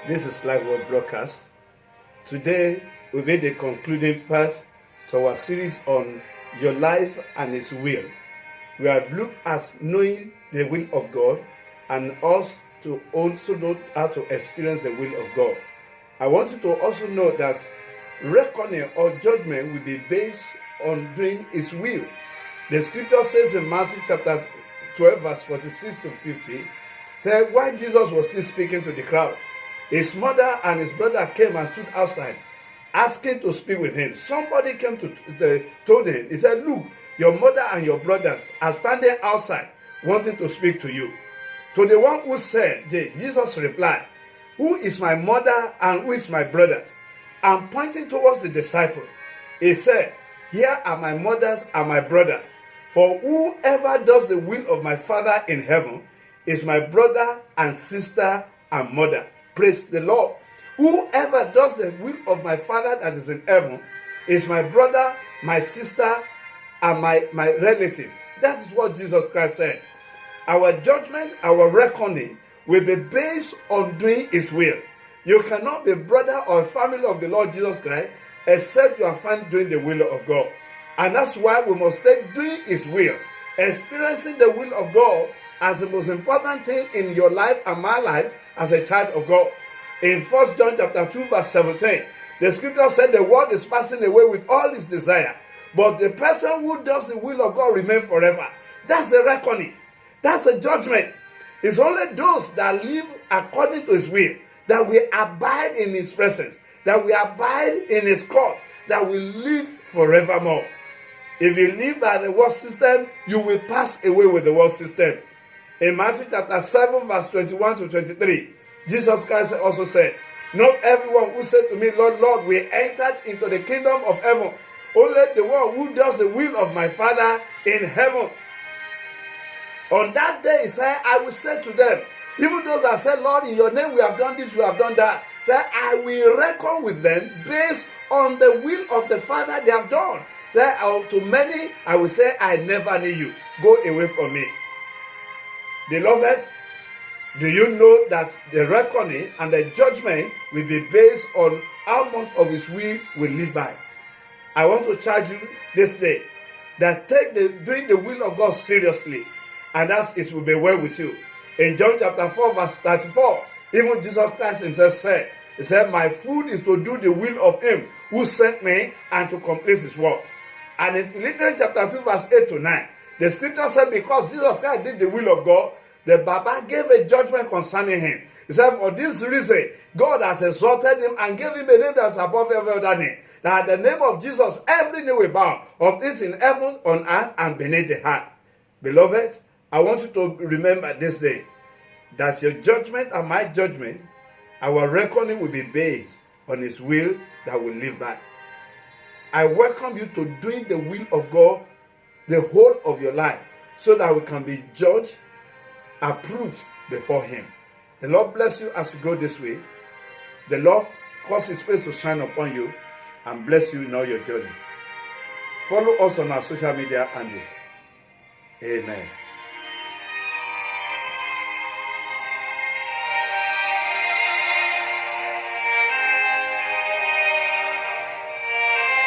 This is Live Word Broadcast. Today will be the concluding part to our series on your life and His will. We have looked at knowing the will of God and us to also know how to experience the will of God. I want you to also know that reckoning or judgment will be based on doing His will. The scripture says in Matthew chapter 12 verse 46 to 50, said while Jesus was still speaking to the crowd, his mother and his brother came and stood outside, asking to speak with him. Somebody came told him, he said, look, your mother and your brothers are standing outside, wanting to speak to you. To the one who said, Jesus replied, who is my mother and who is my brothers? And pointing towards the disciple, he said, here are my mothers and my brothers. For whoever does the will of my Father in heaven is my brother and sister and mother. Praise the Lord. Whoever does the will of my Father that is in heaven is my brother, my sister, and my relative. That is what Jesus Christ said. Our judgment, our reckoning will be based on doing His will. You cannot be brother or family of the Lord Jesus Christ except you are found doing the will of God. And that's why we must take doing His will, experiencing the will of God as the most important thing in your life and my life as a child of God. In 1 John chapter 2 verse 17, the scripture said the world is passing away with all its desire, but the person who does the will of God remains forever. That's the reckoning. That's the judgment. It's only those that live according to His will, that will abide in His presence, that will abide in His court, that will live forevermore. If you live by the world system, you will pass away with the world system. In Matthew chapter 7 verse 21 to 23, Jesus Christ also said, not everyone who said to me, Lord, Lord, will enter into the kingdom of heaven. Only the one who does the will of my Father in heaven. On that day, he said, I will say to them, even those that said, Lord, in your name we have done this, we have done that. Say, I will reckon with them based on the will of the Father they have done. Say, to many, I will say, I never knew you. Go away from me. Beloved, do you know that the reckoning and the judgment will be based on how much of His will we live by? I want to charge you this day that take doing the will of God seriously, and that it will be well with you. In John chapter 4 verse 34, even Jesus Christ Himself said, He said, my food is to do the will of Him who sent me and to complete His work. And in Philippians chapter 2 verse 8 to 9, the scripture said because Jesus Christ did the will of God, the Baba gave a judgment concerning Him. He said, for this reason, God has exalted Him and gave Him a name that's above every other name. That at the name of Jesus, every knee will bow, of things in heaven, on earth, and beneath the earth. Beloved, I want you to remember this day that your judgment and my judgment, our reckoning will be based on His will that we live by. I welcome you to doing the will of God the whole of your life so that we can be judged, approved before Him. The Lord bless you as you go this way. The Lord cause His face to shine upon you and bless you in all your journey. Follow us on our social media handle. Amen.